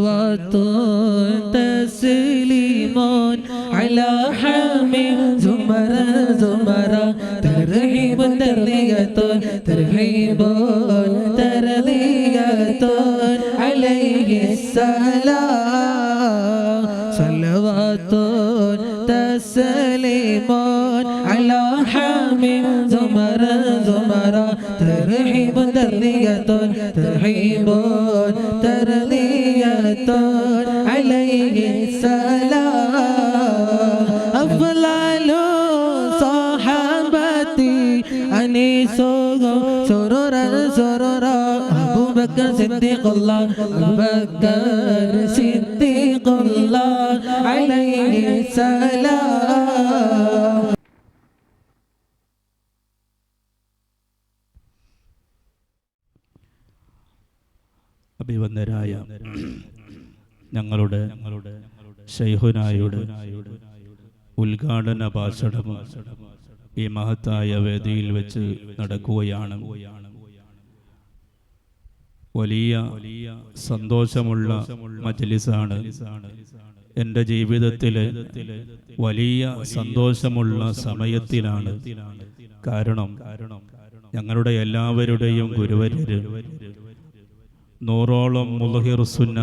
صلوات تسليم على حبيب زمرة زمرة ترحيب ترضية ترحيب ترضية عليه السلام صلوات تسليم على حبيب زمرة زمرة ترحيب ترضية ترحيب ترضية عليه السلام أفضل صحابتي أنيسهم سرورا سرورا أبو بكر صديق الله أبو بكر صديق الله عليه السلام. അഭിവന്ദരായ ഞങ്ങളുടെ ശൈഖുനായുടെ ഉദ്ഘാടന ഭാഷണം ഈ മഹത്തായ വേദിയിൽ വെച്ച് നടക്കുകയാണ്. വലിയ സന്തോഷമുള്ള മജ്‌ലിസാണ്. എൻ്റെ ജീവിതത്തിലെ വലിയ സന്തോഷമുള്ള സമയത്തിലാണ്. കാരണം ഞങ്ങളുടെ എല്ലാവരുടെയും ഗുരുവര്യര് നൂറോളം മുളഹിർ സുന്ന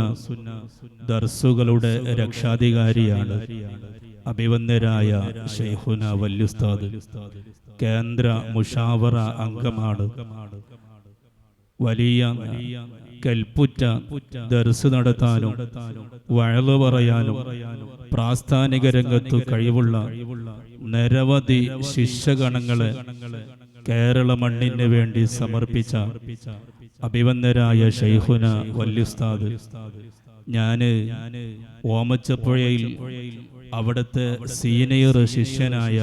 ദർസുകളുടെ രക്ഷാധികാരിയാണ് അഭിവന്ദരായ ശൈഖുന വല്യുസ്താദ്. കേന്ദ്ര മുഷാവറ അംഗമാണ്. വലിയ കൽപ്പുറ്റ ദർസ് നടത്താനും വഅള് പറയാനും പ്രാസ്ഥാനിക രംഗത്തു കഴിവുള്ള നിരവധി ശിഷ്യഗണങ്ങളെ കേരള മണ്ണിന് വേണ്ടി സമർപ്പിച്ച അഭിവന്ദരായ ശൈഖുന വല്യുസ്താദ്. ഞാന് ഓമച്ചപ്പുഴയിൽ അവിടുത്തെ സീനിയർ ശിഷ്യനായ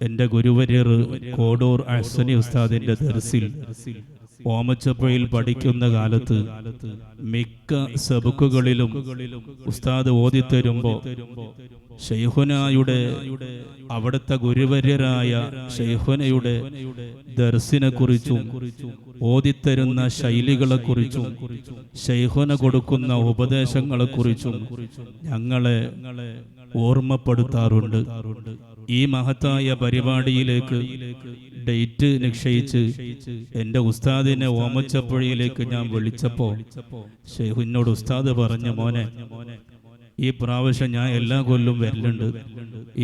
എൻ്റെ ഗുരുവര്യർ കോഡൂർ അഹ്സനി ഉസ്താദിന്റെ ദർസിൽ ഓമച്ചപ്പുഴയിൽ പഠിക്കുന്ന കാലത്ത് മിക്ക സബുക്കുകളിലും ഉസ്താദ് ഓതിത്തരുമ്പോ ശൈഖുനായുടെ അവിടുത്തെ ഗുരുവര്യരായ ശൈഖുനയുടെ ദർസിനെ കുറിച്ചും ഓതിത്തരുന്ന ശൈലികളെക്കുറിച്ചും ശൈഖുന കൊടുക്കുന്ന ഉപദേശങ്ങളെക്കുറിച്ചും ഞങ്ങളെ ഓർമ്മപ്പെടുത്താറുണ്ട്. ഈ മഹത്തായ പരിപാടിയിലേക്ക് ഡേറ്റ് നിശ്ചയിച്ച് എൻ്റെ ഉസ്താദിനെ ഓമച്ചപ്പുഴയിലേക്ക് ഞാൻ വിളിച്ചപ്പോൾ ശൈഖുനോട് ഉസ്താദ് പറഞ്ഞു, മോനെ ഈ പ്രാവശ്യം ഞാൻ എല്ലാ കൊല്ലം വരലുണ്ട്,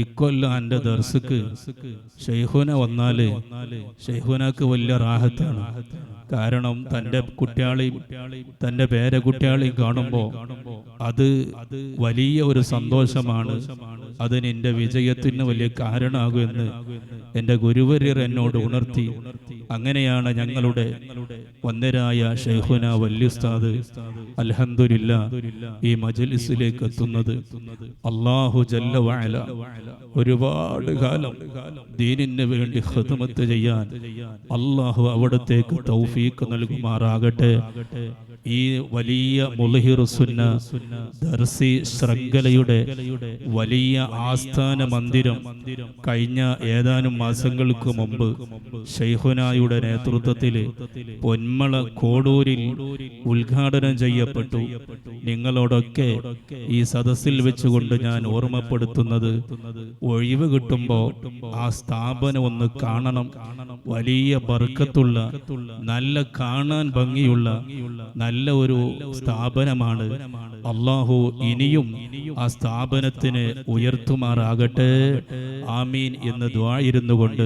ഇക്കൊല്ലം എൻ്റെ ദർസുക്ക് ശൈഖുന വന്നാല് ശൈഖുനക്ക് വലിയ റാഹത്താണ്. കാരണം തൻ്റെ കുട്ടിയാളെയും തൻ്റെ പേരക്കുട്ടിയാളെയും കാണുമ്പോൾ അത് വലിയ ഒരു സന്തോഷമാണ്. അതിന് എൻ്റെ വിജയത്തിന് വലിയ കാരണമാകുമെന്ന് എൻ്റെ ഗുരുവര്യർ എന്നോട് ഉണർത്തി. അങ്ങനെയാണ് ഞങ്ങളുടെ വന്ദരായ ശൈഖുന വല്യുസ്താദ് അൽഹംദുലില്ലാഹ് ഈ മജ്‌ലിസിലേക്ക് എത്തുന്നത്. അല്ലാഹു ജല്ല വഅല ഒരുപാട് കാലം ദീനിന് വേണ്ടി ഖിദ്മത്ത് ചെയ്യാൻ അല്ലാഹു അവിടത്തേക്ക് തൗഫീഖ് നൽകുമാറാകട്ടെ. ഈ വലിയ മുളഹിർ സുന്ന ദർസി ശൃംഖലയുടെ വലിയ ആസ്ഥാന മന്ദിരം കഴിഞ്ഞ ഏതാനും മാസങ്ങൾക്ക് മുമ്പ് ശൈഖുനായുടെ നേതൃത്വത്തിൽ പൊന്മള കോഡൂരിൽ ഉദ്ഘാടനം ചെയ്യപ്പെട്ടു. നിങ്ങളോടൊക്കെ ഈ സദസ്സിൽ വെച്ചുകൊണ്ട് ഞാൻ ഓർമ്മപ്പെടുത്തുന്നത്, ഒഴിവ് കിട്ടുമ്പോൾ ആ സ്ഥാപനം ഒന്ന് കാണണം. വലിയ ബർക്കത്തുള്ള, നല്ല കാണാൻ ഭംഗിയുള്ള നല്ല ഒരു സ്ഥാപനമാണ്. അല്ലാഹു ഇനിയും ആ സ്ഥാപനത്തിന് ഉയർത്തുമാറാകട്ടെ, ആമീൻ എന്ന് ദുആ ഇരുന്നുകൊണ്ട്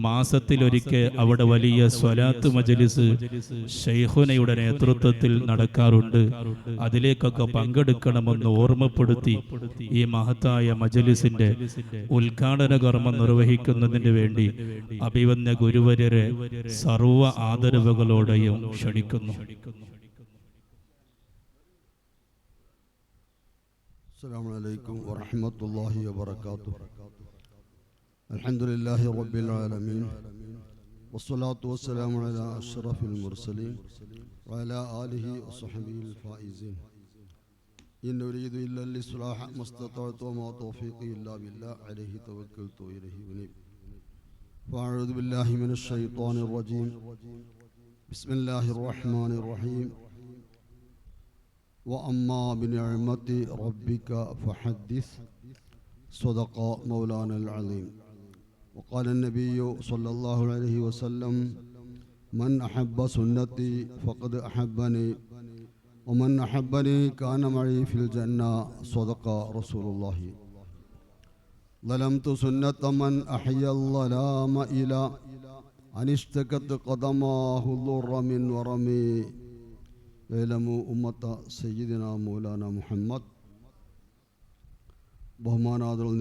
മാസത്തിലൊരിക്കൽ അവിടെ വലിയ സ്വലാത്ത് മജ്‌ലിസ് ശൈഖുനയുടെ നേതൃത്വത്തിൽ നടക്കാറുണ്ട്. അതിലേക്കൊക്കെ പങ്കെടുക്കണമെന്ന് ഓർമ്മപ്പെടുത്തി ഈ മഹത്തായ മജ്‌ലിസിന്റെ ഉദ്ഘാടന കർമ്മം നിർവഹിക്കുന്നതിന് വേണ്ടി അഭിവന്യ ഗുരുവര്യരെ സർവ്വ ആദരവുകളോടെയും ക്ഷണിക്കുന്നു. അസ്സലാമു അലൈക്കും വറഹ്മത്തുള്ളാഹി വബറകാതുഹു. അൽഹംദുലില്ലാഹി റബ്ബിൽ ആലമീൻ വസ്സലാത്തു വസ്സലാമു അലാ അഷ്റഫിൽ മുർസലീൻ വഅലാ ആലിഹി വസ്വഹ്ബിഹിൽ ഫായിസീൻ. ഇൻ ഉരീദു ഇല്ലൽ ഇസ്ലാഹ മസ്തതഅതു വമാ തൗഫീഖി ഇല്ലാ ബില്ലാഹ് അലൈഹി തവക്കൽതു വഇലൈഹി ഉനീബ്. ഫഅഊദു ബില്ലാഹി മിനശ് ശൈത്വാനിർ റജീം. ബിസ്മില്ലാഹിർ റഹ്മാനിർ റഹീം. وأما بنعمة ربك فحدث صدق مولانا العظيم. وقال النبي صلى الله عليه وسلم من أحب سنتي فقد أحبني ومن أحبني كان معي في الجنة. صدق رسول الله. ظلمت سنة من أحيا الظلام إلى أن اشتكت قدماه الضر من ورمي. اعلموا أمة سيدنا مولانا محمد. ബഹുമാനാദരവ്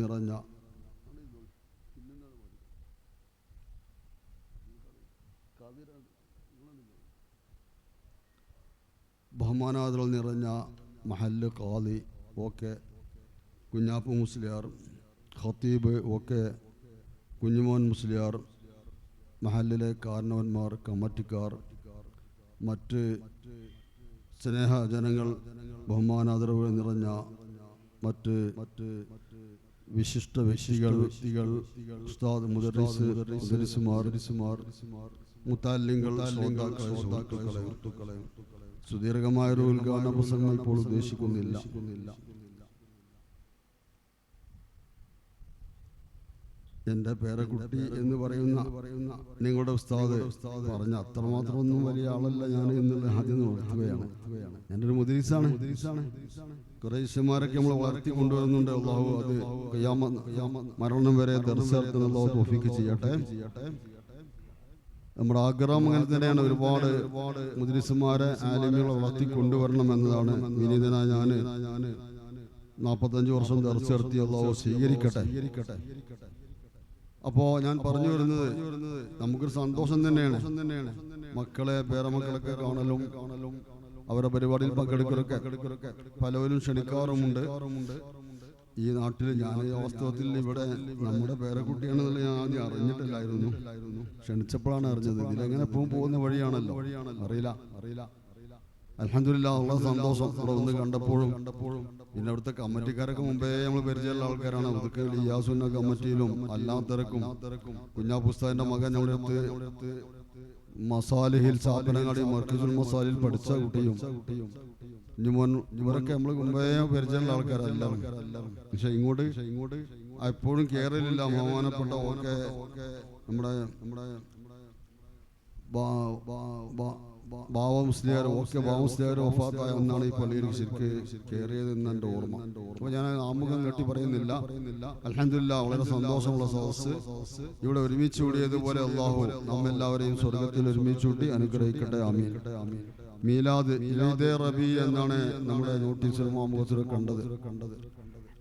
നിറഞ്ഞ മഹല്ല് ഖാദി ഓക്കെ കുഞ്ഞാപ്പു മുസ്ലിയാർ, ഖത്തീബ് ഓക്കെ കുഞ്ഞുമോൻ മുസ്ലിയാർ, മഹല്ലിലെ കാരണവന്മാർ, കമ്മിറ്റിക്കാർ, മറ്റ് സ്നേഹജനങ്ങൾ, ബഹുമാനാദരവ് നിറഞ്ഞ മറ്റ് വിശിഷ്ട വ്യക്തികൾ, ഉസ്താദ്, മുദരിസുമാർ, മുത്താലിങ്ങൾ, സുദീർഘമായൊരു ഉദ്ഘാടന പ്രസംഗം ഇപ്പോൾ ഉദ്ദേശിക്കുന്നില്ല. എൻ്റെ പേരക്കുട്ടി എന്ന് പറയുന്ന നിങ്ങളുടെ ഉസ്താദ് പറഞ്ഞ അത്രമാത്രമൊന്നും വലിയ ആളല്ല ഞാൻ എന്നുള്ള ആദ്യം നോക്കുകയാണ്. ഞാനൊരു മുദരിസാണ്. കുറേശ്യന്മാരൊക്കെ നമ്മൾ വളർത്തി കൊണ്ടുവരുന്നുണ്ട്. അള്ളാഹു അത് മരണം വരെ ദർശനത്തിന് അള്ളാഹു തൗഫീഖ് ചെയ്യട്ടെ. നമ്മുടെ ആഗ്രഹം അങ്ങനെ തന്നെയാണ്. ഒരുപാട് മുദരിസുമാരെ, ആലിമുകളെ വളർത്തി കൊണ്ടുവരണം എന്നതാണ്. വിനീതനായ ഞാൻ 45 വർഷം ദർശ നടത്തി. അള്ളാഹു സ്വീകരിക്കട്ടെ. അപ്പോൾ ഞാൻ പറഞ്ഞു വരുന്നത്, നമുക്കൊരു സന്തോഷം തന്നെയാണ് മക്കളെ, പേരമക്കളൊക്കെ കാണലും അവരുടെ പരിപാടിയിൽ പങ്കെടുക്കലൊക്കെ പലവരും ക്ഷണിക്കാറുമുണ്ട്. ഈ നാട്ടിൽ ഞാൻ വാസ്തവത്തിൽ ഇവിടെ നമ്മുടെ പേരക്കുട്ടിയാണെന്നുള്ള ഞാൻ ആദ്യം അറിഞ്ഞിട്ടില്ലായിരുന്നു. ക്ഷണിച്ചപ്പോഴാണ് അറിഞ്ഞത്. ഇതിലെങ്ങനെ പോകുന്ന വഴിയാണല്ലോ, അറിയില്ല. അൽഹംദുലില്ലാഹ്, ഉള്ള സന്തോഷം ഇവിടെ ഒന്ന് കണ്ടപ്പോഴും. പിന്നെ അവിടുത്തെ കമ്മിറ്റിക്കാരൊക്കെ മുമ്പേ നമ്മൾ പരിചയമുള്ള ആൾക്കാരാണ്. അതൊക്കെ ഇയാസുന്ന കമ്മിറ്റിയിലും അല്ലാത്തരക്കും കുഞ്ഞാപ്പുസ്താദിന്റെ മകൻ നമ്മുടെ അടുത്ത് മസാലിഹിൽ സാപ്പനങ്ങാടി മർക്കസുൽ മസാലിൽ പഠിച്ച കുട്ടിയും ഇവരൊക്കെ നമ്മൾ മുമ്പേ പരിചയമുള്ള ആൾക്കാരെല്ലാം. പക്ഷെ ഇങ്ങോട്ട് എപ്പോഴും കേരളില്ല. ബഹുമാനപ്പെട്ട ഒക്കെ നമ്മുടെ ബാവ മുസ്ലിയാർ ഒക്കെ ബാവ മുസ്ലിയാർ വഫാത്തായ ഒന്നാണ് ഈ പള്ളിയിൽ ശരിക്ക് കയറിയതെന്ന് എൻ്റെ ഓർമ്മ. അപ്പോൾ ഞാൻ ആമുഖം കെട്ടി പറയുന്നില്ല. അൽഹംദുലില്ലാഹ്, വളരെ സന്തോഷമുള്ള സദസ്സ് ഇവിടെ ഒരുമിച്ച് കൂടിയതുപോലെ അള്ളാഹു നമ്മെല്ലാവരെയും സ്വർഗത്തിൽ ഒരുമിച്ച് കൂട്ടി അനുഗ്രഹിക്കട്ടെ. ആമീൻ. മീലാദ്, ഈദെ റബി എന്നാണ് നമ്മുടെ നോട്ടീസിലും ആമുഖത്തിലും കണ്ടത്.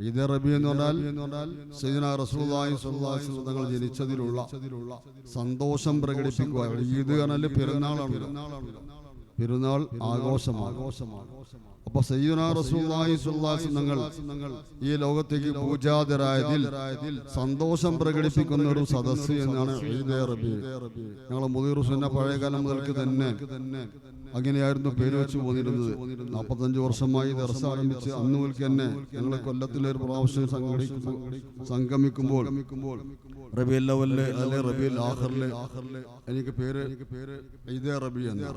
ഈദെ റബി എന്ന് പറഞ്ഞാൽ സയ്യിദുനാ റസൂലുള്ളാഹി സ്വല്ലല്ലാഹു അലൈഹി വസല്ലം തങ്ങൾ ജനിച്ചതിലുള്ള സന്തോഷം പ്രകടിപ്പിക്കുക. ഈദ് പറഞ്ഞാൽ പെരുന്നാൾ ആഘോഷമാണ്. അപ്പൊ സയ്യിദുനാ റസൂലുള്ളാഹി സ്വല്ലല്ലാഹു അലൈഹി വസല്ലം തങ്ങൾ ഈ ലോകത്തേക്ക് പൂജാതരായതിൽ സന്തോഷം പ്രകടിപ്പിക്കുന്ന ഒരു സദസ്സ് എന്നാണ് ഈദെ റബി. ഞങ്ങളെ മുദീർ ഹുസൈന പഴയകാലം മുതൽക്ക് തന്നെ അങ്ങനെയായിരുന്നു പേര് വെച്ച് പോന്നിരുന്നത്. 45 വർഷമായി ദർസ ആരംഭിച്ച് അന്ന് മുതൽക്ക് തന്നെ ഞങ്ങൾ കൊല്ലത്തിലൊരു പ്രാവശ്യം സംഗമിക്കുമ്പോൾ റബീഉൽ അവ്വലില് അല്ലെ റബീഉൽ ആഖിറില് എനിക്ക് പേര് ഈദെ റബി എന്ന്.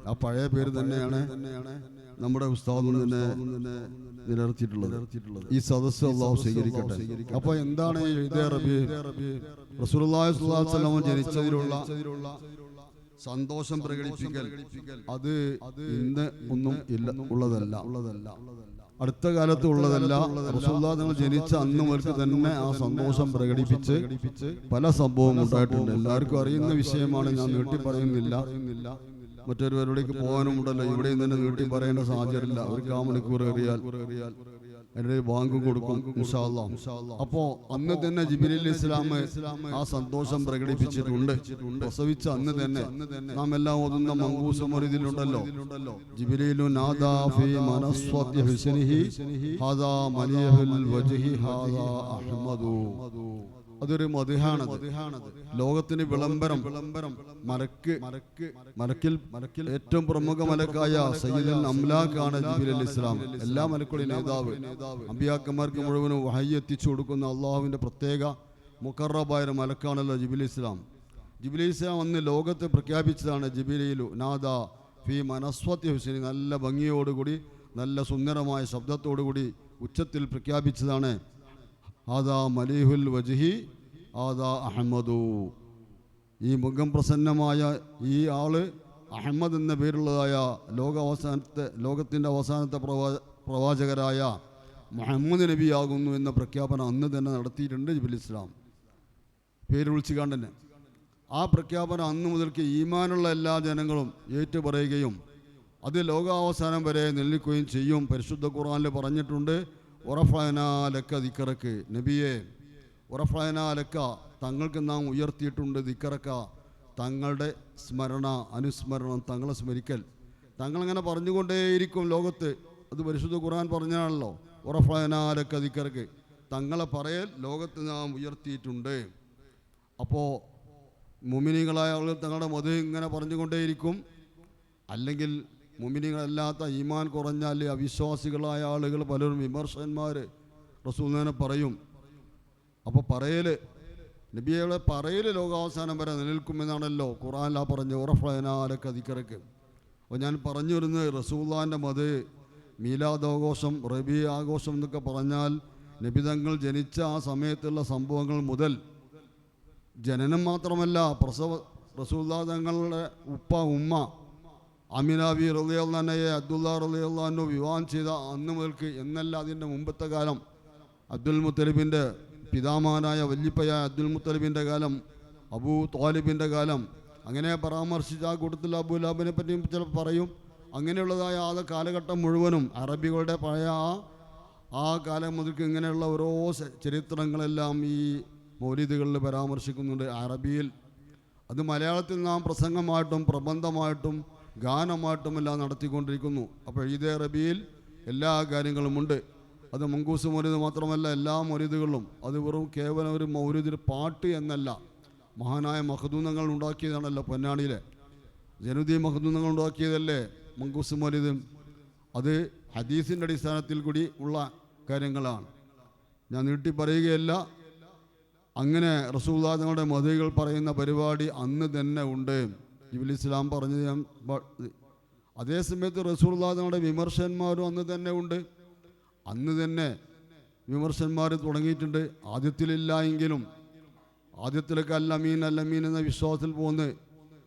ആ പഴയ പേര് തന്നെയാണ് നമ്മുടെ ഉസ്താദും തന്നെ നിലനിർത്തിയിട്ടുള്ളത്. ഈ സദസ്സ് അല്ലാഹു സ്വീകരിക്കട്ടെ. അപ്പൊ എന്താണ് ഈദെ റബി? റസൂലുള്ളാഹി സ്വല്ലല്ലാഹു അലൈഹി വസല്ലം ജനിച്ചതിലുള്ള സന്തോഷം പ്രകടിപ്പിക്കൽ അത് ഇന്ന് ഒന്നും ഉള്ളതല്ല, അടുത്ത കാലത്ത് ഉള്ളതല്ല. റസൂലുള്ളാഹി തങ്ങൾ ജനിച്ച അന്ന് മുതൽക്ക് തന്നെ ആ സന്തോഷം പ്രകടിപ്പിച്ച് പല സംഭവം ഉണ്ടായിട്ടുണ്ട്. എല്ലാവർക്കും അറിയുന്ന വിഷയമാണ്, ഞാൻ നീട്ടി പറയുന്നില്ല. മറ്റൊരുവരിലേക്ക് പോകാനുമുണ്ടല്ലോ, ഇവിടെയും തന്നെ നീട്ടി പറയേണ്ട സാഹചര്യമില്ല. ഒരു 1/4 മണിക്കൂർ ഏറിയാൽ എൻ്റെ ബാങ്കും കൊടുക്കും ഇൻഷാ അല്ലാഹ്. അപ്പോ അന്ന് തന്നെ ജിബ്രീൽ ഇസ്ലാം ആ സന്തോഷം പ്രകടിപ്പിച്ചിട്ടുണ്ട്. പ്രസവിച്ച അന്ന് തന്നെ നാം എല്ലാം ഓതുന്ന മങ്കൂസ് മൊരീദിലുണ്ടല്ലോ, ജിബ്രീലു നാദാ ഫീ മനസ്വതി ഹുസ്നിഹി ഹാദാ മലിഹുൽ വജ്ഹി ഹാദാ അഹ്മദു. അതൊരു മദ്ഹാണ്. ലോകത്തിന് വിളംബരം. മലക്കിൽ ഏറ്റവും പ്രമുഖ മലക്കായ സയ്യിദുൽ അംലാഖാണ് ജിബ്രീൽ ഇസ്ലാം. എല്ലാ മലക്കുകളിൽ നേതാവ്, അമ്പിയാക്കന്മാർക്ക് മുഴുവനും വഹയി എത്തിച്ചു കൊടുക്കുന്ന അള്ളാഹുവിന്റെ പ്രത്യേക മുഖറബായ മലക്കാണല്ലോ ജിബ്രീൽ ഇസ്ലാം. ജിബ്രീൽ ഇസ്ലാം അന്ന് ലോകത്തെ പ്രഖ്യാപിച്ചതാണ് ജിബ്രീലു നാദാ ഫീ മനസ്വതി ഹുസ്നി. നല്ല ഭംഗിയോടുകൂടി നല്ല സുന്ദരമായ ശബ്ദത്തോടുകൂടി ഉച്ചത്തിൽ പ്രഖ്യാപിച്ചതാണ്, ആദാ മലീഹുൽ വജ്ഹി ആദാ അഹമ്മദു. ഈ മുഖം പ്രസന്നമായ ഈ ആള് അഹമ്മദ് എന്ന പേരുള്ളതായ ലോകത്തിൻ്റെ അവസാനത്തെ പ്രവാചകരായ മുഹമ്മദ് നബിയാകുന്നു എന്ന പ്രഖ്യാപനം അന്ന് തന്നെ നടത്തിയിട്ടുണ്ട് ജിബിൽ ഇസ്ലാം, പേര് വിളിച്ചു കണ്ടെന്നെ. ആ പ്രഖ്യാപനം അന്ന് മുതൽക്ക് ഈമാനുള്ള എല്ലാ ജനങ്ങളും ഏറ്റുപറയുകയും അത് ലോകാവസാനം വരെ നിലനിൽക്കുകയും ചെയ്യും. പരിശുദ്ധ ഖുർആനിൽ പറഞ്ഞിട്ടുണ്ട്, ഉറഫഅനാ ലക ദിക്റക, നബിയെ ഉറഫഅനാ ലക, തങ്ങൾക്ക് നാം ഉയർത്തിയിട്ടുണ്ട്, ദിക്റക, തങ്ങളുടെ സ്മരണ, അനുസ്മരണം, തങ്ങളെ സ്മരിക്കൽ. തങ്ങളങ്ങനെ പറഞ്ഞുകൊണ്ടേയിരിക്കും ലോകത്ത്. അത് പരിശുദ്ധ ഖുർആൻ പറഞ്ഞാണല്ലോ, ഉറഫഅനാ ലക ദിക്റക, തങ്ങളെ പറയൽ ലോകത്ത് നാം ഉയർത്തിയിട്ടുണ്ട്. അപ്പോൾ മുഅ്മിനീങ്ങളായ ആളുകൾ തങ്ങളുടെ മധു ഇങ്ങനെ പറഞ്ഞുകൊണ്ടേയിരിക്കും. അല്ലെങ്കിൽ മുഅ്മിനീങ്ങളല്ലാത്ത ഈമാൻ കുറഞ്ഞാൽ അവിശ്വാസികളായ ആളുകൾ പലരും വിമർശകന്മാർ റസൂലിനെ പറയും. അപ്പോൾ പറയൽ, നബിയുടെ പറയൽ ലോകാവസാനം വരെ നിലനിൽക്കുമെന്നാണല്ലോ ഖുർആനിലാ പറഞ്ഞ്, ഉറഫഅനാ ലക ദിക്റക. അപ്പോൾ ഞാൻ പറഞ്ഞു വരുന്നത്, റസൂലുള്ളാഹിൻ്റെ മധു, മീലാദ് ആഘോഷം, റബീ ആഘോഷം എന്നൊക്കെ പറഞ്ഞാൽ നബിതങ്ങൾ ജനിച്ച ആ സമയത്തുള്ള സംഭവങ്ങൾ മുതൽ, ജനനം മാത്രമല്ല, റസൂലുള്ളാഹി തങ്ങളുടെ ഉപ്പ ഉമ്മ അമിനാബി റളിയല്ലാഹു അൻഹയെ അബ്ദുല്ലാ റളിയല്ലാഹു അൻഹു വിവാഹം ചെയ്ത അന്ന് മുതൽക്ക് എന്നല്ല അതിൻ്റെ മുമ്പത്തെ കാലം, അബ്ദുൽ മുത്തലിബിൻ്റെ പിതാമഹനായ വല്യപ്പയായ അബ്ദുൽ മുത്തലിബിൻ്റെ കാലം, അബൂ ത്വാലിബിൻ്റെ കാലം, അങ്ങനെ പരാമർശിച്ച ആ കൂട്ടത്തിൽ അബൂ ലഹബിനെ പറ്റിയും ചിലപ്പോൾ പറയും. അങ്ങനെയുള്ളതായ ആ കാലഘട്ടം മുഴുവനും അറബികളുടെ പഴയ ആ കാലം മുതൽക്ക് ഇങ്ങനെയുള്ള ഓരോ ചരിത്രങ്ങളെല്ലാം ഈ മൗലിദുകളിൽ പരാമർശിക്കുന്നുണ്ട് അറബിയിൽ. അത് മലയാളത്തിൽ നാം പ്രസംഗമായിട്ടും പ്രബന്ധമായിട്ടും ഗാനമായിട്ടുമെല്ലാം നടത്തിക്കൊണ്ടിരിക്കുന്നു. അപ്പോൾ ഈദ് റബിയിൽ എല്ലാ കാര്യങ്ങളുമുണ്ട്. അത് മങ്കൂസ് മൗലിദ് മാത്രമല്ല, എല്ലാ മൗലിദുകളിലും. അത് വെറും കേവലം ഒരു മൗലിദിൽ പാട്ട് എന്നല്ല, മഹാനായ മഖ്ദൂനങ്ങൾ ഉണ്ടാക്കിയതാണല്ലോ. പൊന്നാണിയിലെ ജനുദി മഖ്ദൂനങ്ങൾ ഉണ്ടാക്കിയതല്ലേ മങ്കൂസ് മൗലിദ്. അത് ഹദീസിൻ്റെ അടിസ്ഥാനത്തിൽ കൂടി ഉള്ള കാര്യങ്ങളാണ്, ഞാൻ നീട്ടി പറയുകയല്ല. അങ്ങനെ റസൂലുള്ളാഹി തങ്ങളുടെ മധുകൾ പറയുന്ന പരിപാടി അന്ന് തന്നെ ഉണ്ട്. ജിബിൽ ഇസ്ലാം പറഞ്ഞത് ഞാൻ അതേ സമയത്ത് റസൂലുള്ളാഹി തങ്ങളുടെ വിമർശകന്മാരും അന്ന് തന്നെ ഉണ്ട്. അന്ന് തന്നെ വിമർശകന്മാർ തുടങ്ങിയിട്ടുണ്ട്. ആദ്യത്തിലില്ല എങ്കിലും ആദ്യത്തിലൊക്കെ അല്ലമീൻ അല്ലമീൻ എന്ന വിശ്വാസത്തിൽ പോകുന്ന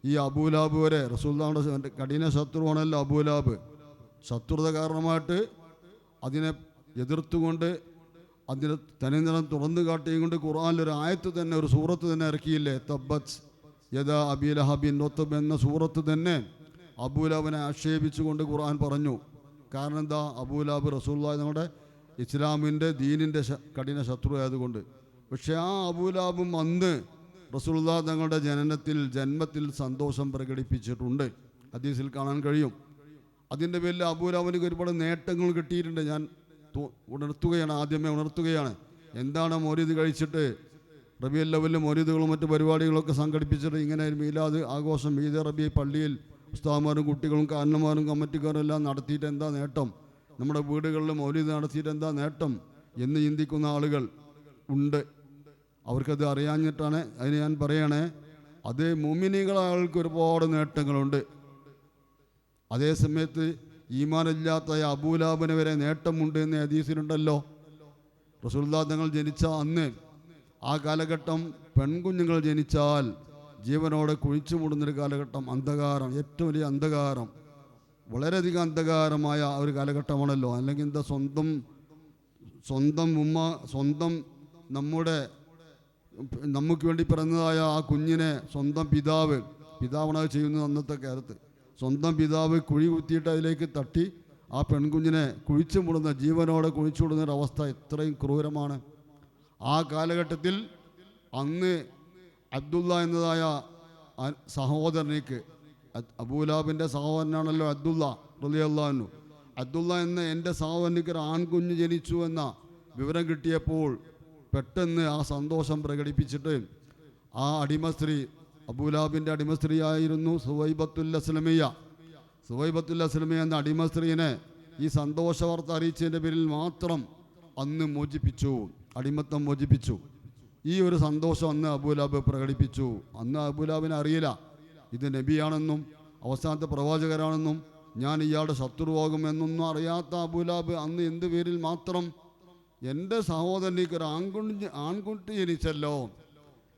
ഈ അബൂലാബ് വരെ, റസൂലുള്ളാഹിയുടെ കഠിന ശത്രുവാണല്ലോ അബൂലാബ്. ശത്രുത കാരണമായിട്ട് അതിനെ എതിർത്തുകൊണ്ട് അതിന് തനിനിറം തുറന്നു കാട്ടിയും കൊണ്ട് ഖുർആനിലൊരു ആയത്ത് തന്നെ, ഒരു സൂറത്ത് തന്നെ ഇറക്കിയില്ലേ, തബ്ബത് യദാ അബീ ലഹബിൻ വതബ് എന്ന സൂറത്ത് തന്നെ അബൂലാബിനെ ആക്ഷേപിച്ചുകൊണ്ട് ഖുർആൻ പറഞ്ഞു. കാരണം എന്താ? അബൂലാബ് റസൂലുള്ളാഹി നമ്മുടെ ഇസ്ലാമിൻ്റെ ദീനിൻ്റെ കഠിന ശത്രു ആയതുകൊണ്ട്. പക്ഷേ ആ അബൂലാബും അന്ന് റസൂലുള്ളാഹി തങ്ങളുടെ ജന്മത്തിൽ സന്തോഷം പ്രകടിപ്പിച്ചിട്ടുണ്ട്, ഹദീസിൽ കാണാൻ കഴിയും. അതിൻ്റെ പേരിൽ അബൂലാബിന് ഒരുപാട് നേട്ടങ്ങൾ കിട്ടിയിട്ടുണ്ട്. ഞാൻ ആദ്യമേ ഉണർത്തുകയാണ്. എന്താണ് മൗലിദ് കഴിച്ചിട്ട് റബീഉൽ അവ്വലിൽ മൗലിദുകളും മറ്റു പരിപാടികളൊക്കെ സംഘടിപ്പിച്ചിട്ട് ഇങ്ങനെ മീലാദ് ആഘോഷം, ഈദ് റബീ പള്ളിയിൽ ഉസ്താദുമാരും കുട്ടികളും കാരണന്മാരും കമ്മിറ്റിക്കാരും എല്ലാം നടത്തിയിട്ട് എന്താ നേട്ടം, നമ്മുടെ വീടുകളിൽ മൗലിദ് നടത്തിയിട്ട് എന്താ നേട്ടം എന്ന് ചിന്തിക്കുന്ന ആളുകൾ ഉണ്ട്. അവർക്കത് അറിയാഞ്ഞിട്ടാണ്. അതിന് ഞാൻ പറയണേ, അത് മുഅ്മിനീങ്ങളായ ആൾക്ക് ഒരുപാട് നേട്ടങ്ങളുണ്ട്. അതേ സമയത്ത് ഈമാനില്ലാത്ത അബൂലാബിന് വരെ നേട്ടമുണ്ട് എന്ന് ഹദീസിലുണ്ടല്ലോ. റസൂലുള്ളാഹി തങ്ങൾ ജനിച്ച അന്ന് ആ കാലഘട്ടം പെൺകുഞ്ഞുങ്ങൾ ജനിച്ചാൽ ജീവനോടെ കുഴിച്ചു മൂടുന്നൊരു കാലഘട്ടം, അന്ധകാരം, ഏറ്റവും വലിയ അന്ധകാരം, വളരെയധികം അന്ധകാരമായ ഒരു കാലഘട്ടമാണല്ലോ. അല്ലെങ്കിൽ എന്താ, സ്വന്തം ഉമ്മ, നമുക്ക് വേണ്ടി പിറന്നതായ ആ കുഞ്ഞിനെ സ്വന്തം പിതാവാണ് ചെയ്യുന്നത്. അന്നത്തെ കാലത്ത് സ്വന്തം പിതാവ് കുഴി കുത്തിയിട്ട് അതിലേക്ക് തട്ടി ആ പെൺകുഞ്ഞിനെ കുഴിച്ചു മൂടുന്ന, ജീവനോടെ കുഴിച്ചു മൂടുന്ന ഒരവസ്ഥ എത്രയും ക്രൂരമാണ്. ആ കാലഘട്ടത്തിൽ അന്ന് അബ്ദുള്ള എന്നതായ സഹോദരനിക്ക്, അബൂലാബിൻ്റെ സഹോദരനാണല്ലോ അബ്ദുള്ള റളിയല്ലാഹു അൻഹു, അബ്ദുള്ള എന്ന എൻ്റെ സഹോദരനിക്ക് ഒരു ആൺകുഞ്ഞ് ജനിച്ചു എന്ന വിവരം കിട്ടിയപ്പോൾ പെട്ടെന്ന് ആ സന്തോഷം പ്രകടിപ്പിച്ചിട്ട് ആ അടിമസ്ത്രീ, അബൂലാബിൻ്റെ അടിമസ്ത്രീയായിരുന്നു സുവൈബത്തുൽ അസ്ലമിയ എന്ന അടിമസ്ത്രീനെ ഈ സന്തോഷവാർത്ത അറിയിച്ചതിൻ്റെ പേരിൽ മാത്രം അന്ന് അടിമത്തം മോചിപ്പിച്ചു. ഈ ഒരു സന്തോഷം അന്ന് അബൂലാബ് പ്രകടിപ്പിച്ചു. അന്ന് അബൂലാബിനെ അറിയില്ല ഇത് നബിയാണെന്നും അവസാനത്തെ പ്രവാചകരാണെന്നും ഞാൻ ഇയാളുടെ ശത്രുവാകും എന്നൊന്നും അറിയാത്ത അബൂലാബ് അന്ന് എന്ത് പേരിൽ മാത്രം എൻ്റെ സഹോദരനിക്ക് ഒരു ആൺകുട്ടി ജനിച്ചല്ലോ.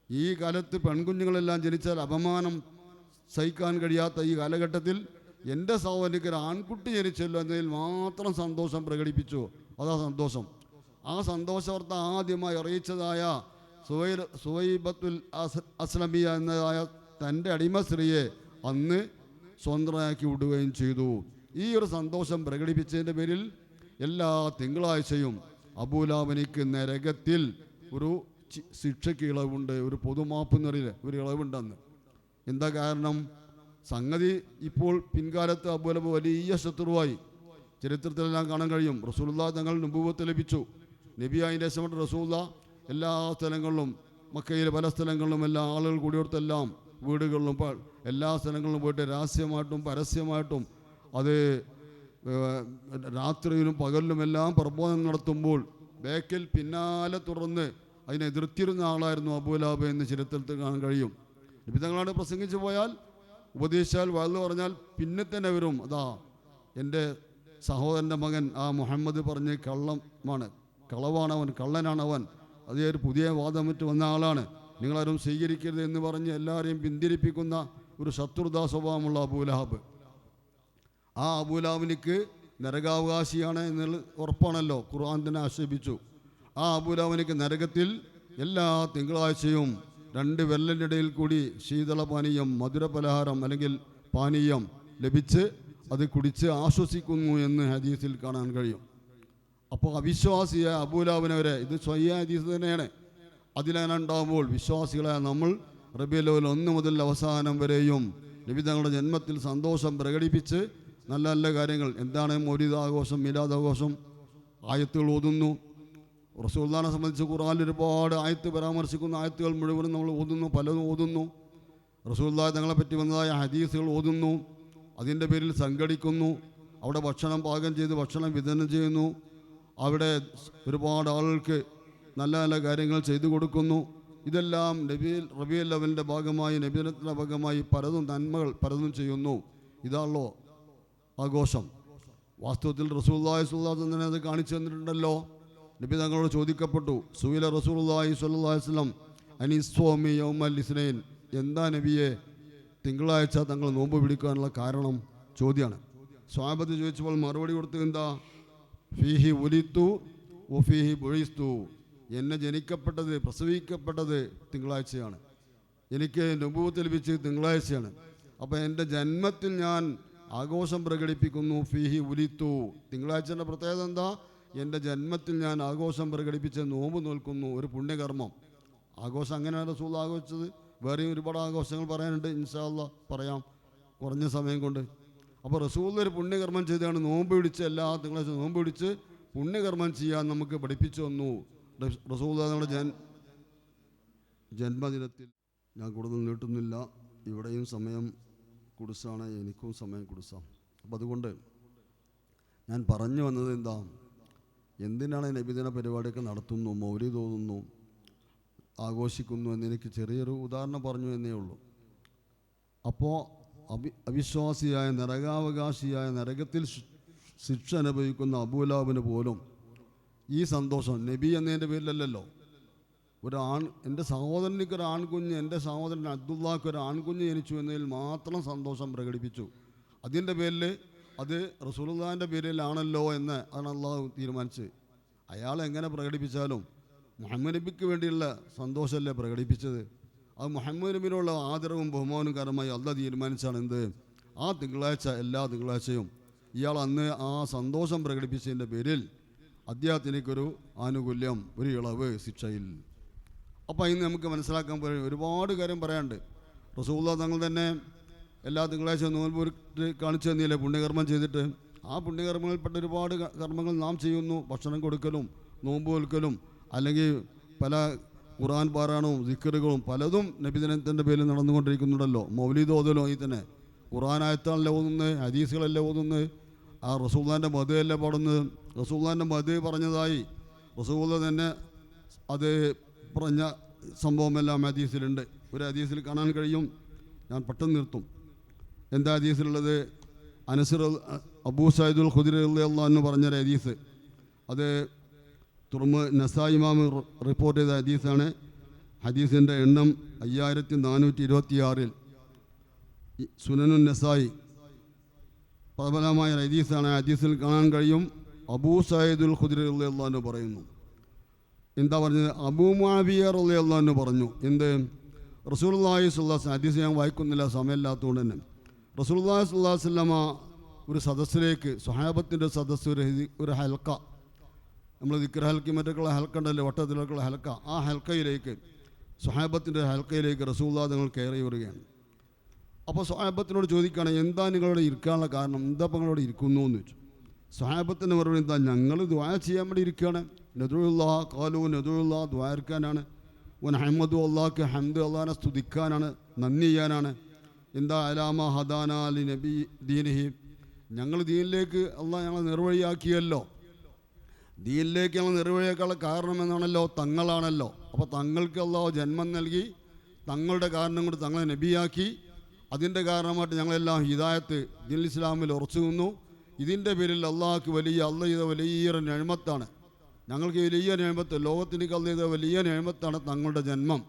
ഈ കാലത്ത് പെൺകുഞ്ഞുങ്ങളെല്ലാം ജനിച്ചാൽ അപമാനം സഹിക്കാൻ കഴിയാത്ത ഈ കാലഘട്ടത്തിൽ എൻ്റെ സഹോദരനിക്ക് ഒരു ആൺകുട്ടി ജനിച്ചല്ലോ എന്നതിൽ മാത്രം സന്തോഷം പ്രകടിപ്പിച്ചു. അതാ സന്തോഷം. ആ സന്തോഷവാർത്ത ആദ്യമായി അറിയിച്ചതായ സുവൈബത്തുൽ അസ്ലമിയ എന്നതായ തൻ്റെ അടിമ സ്ത്രീയെ അന്ന് സ്വതന്ത്രയാക്കി വിടുകയും ചെയ്തു. ഈ ഒരു സന്തോഷം പ്രകടിപ്പിച്ചതിൻ്റെ പേരിൽ എല്ലാ തിങ്കളാഴ്ചയും അബൂലാബിനിക്ക് നരകത്തിൽ ഒരു ശിക്ഷയ്ക്ക് ഇളവുണ്ട്, ഒരു പൊതുമാപ്പ് എന്നറിയില്ല, ഒരു ഇളവുണ്ടെന്ന്. എന്താ കാരണം? സംഗതി ഇപ്പോൾ പിൻകാലത്ത് അബൂലഹബ് വലിയ ശത്രുവായി ചരിത്രത്തിലെല്ലാം കാണാൻ കഴിയും. റസൂലുള്ളാഹി തങ്ങൾ നുബുവത്ത് ലഭിച്ചു. നബിയായതിൻ്റെ ശേഷം റസൂലുള്ളാഹി എല്ലാ സ്ഥലങ്ങളിലും, മക്കയിലെ പല സ്ഥലങ്ങളിലും എല്ലാ ആളുകൾ കൂടിയോടത്തെല്ലാം വീടുകളിലും എല്ലാ സ്ഥലങ്ങളിലും പോയിട്ട് രഹസ്യമായിട്ടും പരസ്യമായിട്ടും അത് രാത്രിയിലും പകലിലുമെല്ലാം പ്രബോധനം നടത്തുമ്പോൾ ബേക്കിൽ പിന്നാലെ തുടർന്ന് അതിനെ എതിർത്തിരുന്ന ആളായിരുന്നു അബൂലഹബ് എന്ന് ചരിത്രത്തിൽ കാണാൻ കഴിയും. നബി തങ്ങളാണ് പ്രസംഗിച്ചു പോയാൽ, ഉപദേശിച്ചാൽ, വഅദ് പറഞ്ഞാൽ പിന്നെ തന്നെ വരും, അതാ എൻ്റെ സഹോദരൻ്റെ മകൻ ആ മുഹമ്മദ് പറഞ്ഞ് കളവാണവൻ, കള്ളനാണവൻ, അതേ ഒരു പുതിയ വാദം മറ്റ് വന്ന ആളാണ്, നിങ്ങളാരും സ്വീകരിക്കരുത് എന്ന് പറഞ്ഞ് എല്ലാവരെയും പിന്തിരിപ്പിക്കുന്ന ഒരു ശത്രുതാ സ്വഭാവമുള്ള അബൂലഹബ്. ആ അബൂലഹബിനിക്ക് നരകാവകാശിയാണ് എന്നുള്ള ഉറപ്പാണല്ലോ, ഖുർആൻ തന്നെ ആക്ഷേപിച്ചു. ആ അബൂലഹബിനിക്ക് നരകത്തിൽ എല്ലാ തിങ്കളാഴ്ചയും 2 വിരലിൻ്റെ ഇടയിൽ കൂടി ശീതളപാനീയം, മധുരപലഹാരം അല്ലെങ്കിൽ പാനീയം ലഭിച്ച് അത് കുടിച്ച് ആശ്വസിക്കുന്നു എന്ന് ഹദീസിൽ കാണാൻ കഴിയും. അപ്പോൾ അവിശ്വാസിയായ അബൂലഹബിനെ വരെ, ഇത് സ്വയ്യ ഹദീസ് തന്നെയാണ്, അതിലങ്ങനെ ഉണ്ടാകുമ്പോൾ വിശ്വാസികളായ നമ്മൾ റബീഉൽ അവ്വൽ 1 മുതൽ അവസാനം വരെയും നബി തങ്ങളുടെ ജന്മത്തിൽ സന്തോഷം പ്രകടിപ്പിച്ച് നല്ല നല്ല കാര്യങ്ങൾ, എന്താണ് മൗലിദ് ആഘോഷം, മീലാദ് ആഘോഷം, ആയത്തുകൾ ഓതുന്നു. റസൂലുള്ളാഹിനെ സംബന്ധിച്ച് ഖുർആനിൽ ഒരുപാട് ആയത്ത് പരാമർശിക്കുന്ന ആയത്തുകൾ മുഴുവനും നമ്മൾ ഓതുന്നു, പലതും ഓതുന്നു. റസൂലുള്ളാഹി തങ്ങളെ പറ്റി വന്നതായ ഹദീസുകൾ ഓതുന്നു, അതിൻ്റെ പേരിൽ സംഘടിക്കുന്നു, അവിടെ ഭക്ഷണം പാകം ചെയ്ത് ഭക്ഷണം വിതരണം ചെയ്യുന്നു, അവിടെ ഒരുപാട് ആളുകൾക്ക് നല്ല നല്ല കാര്യങ്ങൾ ചെയ്തു കൊടുക്കുന്നു. ഇതെല്ലാം റബീഉൽ അവ്വലിൻ്റെ ഭാഗമായി, നബിദിനത്തിൻ്റെ ഭാഗമായി പലതും നന്മകൾ പലതും ചെയ്യുന്നു. ഇതാണല്ലോ ആഘോഷം. വാസ്തവത്തിൽ റസൂലുള്ളാഹി സ്വല്ലല്ലാഹു അലൈഹി വസല്ലം അത് കാണിച്ചു തന്നിട്ടുണ്ടല്ലോ. നബി തങ്ങളോട് ചോദിക്കപ്പെട്ടു, സുഇല റസൂലുള്ളാഹി സ്വല്ലല്ലാഹു അലൈഹി വസല്ലം അനി സ്വൗമി യൗമൽ ഇസ്നൈൻ, എന്താ നബിയെ തിങ്കളാഴ്ച തങ്ങൾ നോമ്പ് പിടിക്കാനുള്ള കാരണം? ചോദ്യമാണ്. സ്വഹാബത്ത് ചോദിച്ചപ്പോൾ മറുപടി കൊടുത്തത് എന്താ? ഫീഹി ഉലിത്തു വഫീഹി ബുഇസ്തു, എന്നെ ജനിക്കപ്പെട്ടത്, പ്രസവിക്കപ്പെട്ടത് തിങ്കളാഴ്ചയാണ്, എനിക്ക് നുബുവത്ത് ലഭിച്ചത് തിങ്കളാഴ്ചയാണ്. അപ്പോൾ എൻ്റെ ജന്മത്തിൽ ഞാൻ ആഘോഷം പ്രകടിപ്പിക്കുന്നു. ഫീഹി ഉലിത്തു, തിങ്കളാഴ്ചൻ്റെ പ്രത്യേകത എന്താ? എൻ്റെ ജന്മത്തിൽ ഞാൻ ആഘോഷം പ്രകടിപ്പിച്ച് നോമ്പ് നോൽക്കുന്നു, ഒരു പുണ്യകർമ്മം. ആഘോഷം അങ്ങനെയാണ് റസൂൽ ആഘോഷിച്ചത്. വേറെയും ഒരുപാട് ആഘോഷങ്ങൾ പറയാനുണ്ട്, ഇൻഷാ അല്ലാഹ് പറയാം കുറഞ്ഞ സമയം കൊണ്ട്. അപ്പോൾ റസൂൽ ഒരു പുണ്യകർമ്മം ചെയ്താണ് നോമ്പ് പിടിച്ച്, എല്ലാ തിങ്കളാഴ്ച നോമ്പ് പിടിച്ച് പുണ്യകർമ്മം ചെയ്യാൻ നമുക്ക് പഠിപ്പിച്ചു തന്നു റസൂൽ നമ്മുടെ ജന്മദിനത്തിൽ. ഞാൻ കൂടുതൽ നീട്ടുന്നില്ല, ഇവിടെയും സമയം കുടുസാണ്, എനിക്കും സമയം കുടുസാം. അപ്പം അതുകൊണ്ട് ഞാൻ പറഞ്ഞു വന്നത് എന്താ, എന്തിനാണ് നബിദിന പരിപാടിയൊക്കെ നടത്തുന്നു, മൗലിദ് ഓതുന്നു, ആഘോഷിക്കുന്നു എന്നെനിക്ക് ചെറിയൊരു ഉദാഹരണം പറഞ്ഞു എന്നേ ഉള്ളൂ. അപ്പോൾ അവിശ്വാസിയായ നരകാവകാശിയായ നരകത്തിൽ ശിക്ഷ അനുഭവിക്കുന്ന അബൂലഹബിന് പോലും ഈ സന്തോഷം നബി എന്നതിൻ്റെ പേരിലല്ലല്ലോ, എൻ്റെ സഹോദരനിക്ക് ഒരു ആൺകുഞ്ഞ്, എൻ്റെ സഹോദരൻ അബ്ദുള്ളാഹ്ക്ക് ഒരു ആൺകുഞ്ഞ് ജനിച്ചു എന്നതിൽ മാത്രം സന്തോഷം പ്രകടിപ്പിച്ചു. അതിൻ്റെ പേരിൽ അത് റസൂലുള്ളാഹിൻ്റെ പേരിലാണല്ലോ എന്ന് ആണ് അള്ളാഹു തീരുമാനിച്ച്. അയാൾ എങ്ങനെ പ്രകടിപ്പിച്ചാലും മുഹമ്മദ് നബിക്ക് വേണ്ടിയുള്ള സന്തോഷമല്ലേ പ്രകടിപ്പിച്ചത്. അത് മുഹമ്മദ് നബിനുള്ള ആദരവും ബഹുമാനവും കാരണമായി അള്ളാഹ് തീരുമാനിച്ചാണ് എന്ത്, ആ തിങ്കളാഴ്ച, എല്ലാ തിങ്കളാഴ്ചയും ഇയാൾ അന്ന് ആ സന്തോഷം പ്രകടിപ്പിച്ചതിൻ്റെ പേരിൽ അദ്ദേഹത്തിനൊരു ആനുകൂല്യം, ഒരു ഇളവ് ശിക്ഷയിൽ. അപ്പോൾ ഇന്ന് നമുക്ക് മനസ്സിലാക്കാൻ ഒരുപാട് കാര്യം പറയാനുണ്ട്. റസൂലുള്ളാഹി തങ്ങൾ തന്നെ എല്ലാ തിങ്കളാഴ്ച നോമ്പ് കാണിച്ചു തന്നില്ലേ പുണ്യകർമ്മം ചെയ്തിട്ട്. ആ പുണ്യകർമ്മങ്ങളിൽപ്പെട്ട ഒരുപാട് കർമ്മങ്ങൾ നാം ചെയ്യുന്നു. ഭക്ഷണം കൊടുക്കലും, നോമ്പ് കൊടുക്കലും, അല്ലെങ്കിൽ പല ഖുർആൻ പാരായണവും ദിക്റുകളും പലതും നബിദിനത്തിൻ്റെ പേരിൽ നടന്നുകൊണ്ടിരിക്കുന്നുണ്ടല്ലോ. മൗലിദ് ഓതലും ഈ തന്നെ ഖുർആൻ ആയത്താണല്ലേ ഓതുന്നത്, ഹദീസുകളല്ലേ ഓതുന്നത്, ആ റസൂലുള്ളാഹിൻ്റെ മദ്ഹല്ലേ പാടുന്നത്. റസൂലുള്ളാഹിൻ്റെ മദ്ഹ് പറഞ്ഞതായി റസൂലുള്ളാഹി തന്നെ അത് പറഞ്ഞ സംഭവമെല്ലാം ഹദീസിലുണ്ട്. ഒരു ഹദീസിൽ കാണാൻ കഴിയും, ഞാൻ പെട്ടെന്ന് നിർത്തും. എന്താ ഹദീസിലുള്ളത്? അബൂ സയ്യിദുൽ ഖുദരി റളിയല്ലാഹു അൻഹു പറഞ്ഞൊരു ഹദീസ്, അത് നസായി ഇമാം റിപ്പോർട്ട് ചെയ്ത ഹദീസാണ്. ഹദീസിൻ്റെ എണ്ണം 5426 സുനനുൻ നസായി പ്രബലമായ ഹദീസാണ്. ഹദീസിൽ കാണാൻ കഴിയും അബൂ സയ്യിദുൽ ഖുദരി റളിയല്ലാഹു അൻഹു പറയുന്നു, എന്താ പറഞ്ഞത്? അബൂ മുആവിയ റളിയല്ലാഹു അൻഹു പറഞ്ഞു, എന്ത്? റസൂലുള്ളാഹി സ്വല്ലല്ലാഹു അലൈഹി വസല്ലം, ഹദീസ് ഞാൻ വായിക്കുന്നില്ല സമയമില്ലാത്തതുകൊണ്ട് തന്നെ, റസൂലുള്ളാഹി സ്വല്ലല്ലാഹു അലൈഹി വസല്ലമ ഒരു സദസ്സിലേക്ക്, സ്വഹാബത്തിൻ്റെ സദസ്സ്, ഒരു ഹൽക്ക, നമ്മൾ ദിക്ർ ഹൽക്കി മറ്റൊക്കെയുള്ള ഹൽക്ക ഉണ്ടല്ലോ, വട്ടത്തിലൊക്കെയുള്ള ഹൽക്ക, ആ ഹൽക്കയിലേക്ക്, സ്വഹാബത്തിൻ്റെ ഹൽക്കയിലേക്ക് റസൂലുള്ളാഹി തങ്ങൾ കയറി വരികയാണ്. അപ്പോൾ സ്വഹാബത്തിനോട് ചോദിക്കുകയാണ്, എന്താ നിങ്ങളോട് ഇരിക്കാനുള്ള കാരണം, എന്താ ഇപ്പം നിങ്ങളോട് ഇരിക്കുന്നു എന്ന് ചോദിച്ചു. സ്വഹാബത്തിൻ്റെ മറുപടി എന്താ? ഞങ്ങൾ ദുആ ചെയ്യാൻ വേണ്ടി ഇരിക്കുകയാണ്. നദുഉല്ലാഹ് ഖാലൂ നദുഉല്ലാഹ്, ദുആ ഇരിക്കാനാണ്. വൻ ഹംദു അല്ലാഹ്ക്ക് ഹംദ്, അല്ലാഹനെ സ്തുതിക്കാനാണ്, നന്ദി ചെയ്യാനാണ്. എന്താ? അലാമ ഹദാനാ ലി നബി ദീനിഹി, ഞങ്ങൾ ദീനിലേക്ക് അള്ളാഹ് ഞങ്ങളെ നിർവഴിയാക്കിയല്ലോ, ദീനിലേക്ക് ഞങ്ങൾ നിർവഴിയാക്കാനുള്ള കാരണം എന്നാണല്ലോ തങ്ങളാണല്ലോ. അപ്പോൾ തങ്ങൾക്ക് അള്ളാഹു ജന്മം നൽകി, തങ്ങളുടെ കാരണം കൊണ്ട് തങ്ങളെ നബിയാക്കി, അതിൻ്റെ കാരണമായിട്ട് ഞങ്ങളെല്ലാം ഹിദായത്ത് ദീനുൽ ഇസ്ലാമിൽ ഉറച്ചു നിന്നു. ഇതിൻ്റെ പേരിൽ അള്ളാഹ്ക്ക് അള്ളാഹ് ചെയ്ത വലിയ നിഅമത്താണ്, ഞങ്ങൾക്ക് വലിയ നിഅമത്ത്, ലോകത്തിലേക്ക് അള്ളാഹ് ചെയ്ത വലിയ നിഅമത്താണ് തങ്ങളുടെ ജന്മം.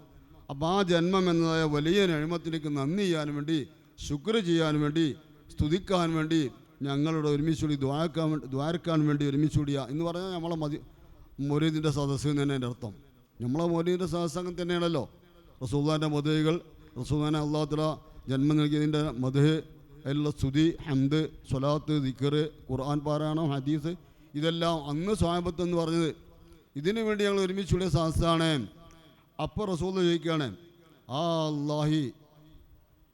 അപ്പോൾ ആ ജന്മം എന്നതായ വലിയ നിഅമത്തിലേക്ക് നന്ദി ചെയ്യാൻ വേണ്ടി, ശുക്ർ ചെയ്യാൻ വേണ്ടി, സ്തുതിക്കാൻ വേണ്ടി ഞങ്ങളുടെ ഒരുമിച്ചുകൂടി ദ്വാരക്കാൻ വേണ്ടി ഒരുമിച്ചുകൂടിയ എന്ന് പറഞ്ഞാൽ നമ്മളെ മൗലീദിൻ്റെ സദസ്സ് തന്നെ എൻ്റെ അർത്ഥം. നമ്മളെ മൗലീദിൻ്റെ സദസ്സ് അങ്ങനെ തന്നെയാണല്ലോ. റസൂലുള്ളാഹിൻ്റെ മദ്ഹുകൾ, റസൂലുള്ളാഹിനെ അല്ലാഹു തആല ജന്മം നൽകിയതിൻ്റെ മദ്ഹ്, അതിലുള്ള സ്തുതി, ഹംദ്, സ്വലാത്ത്, ദിക്ർ, ഖുർആൻ പാരായണം, ഹദീസ്, ഇതെല്ലാം അന്ന് സ്വഹാബത്ത് എന്ന് പറഞ്ഞത് ഇതിനു വേണ്ടി ഞങ്ങൾ ഒരുമിച്ചുകൂടിയ സദസ്സാണ്. അപ്പോൾ റസൂൽ ചോദിക്കുകയാണ്, ആ അല്ലാഹി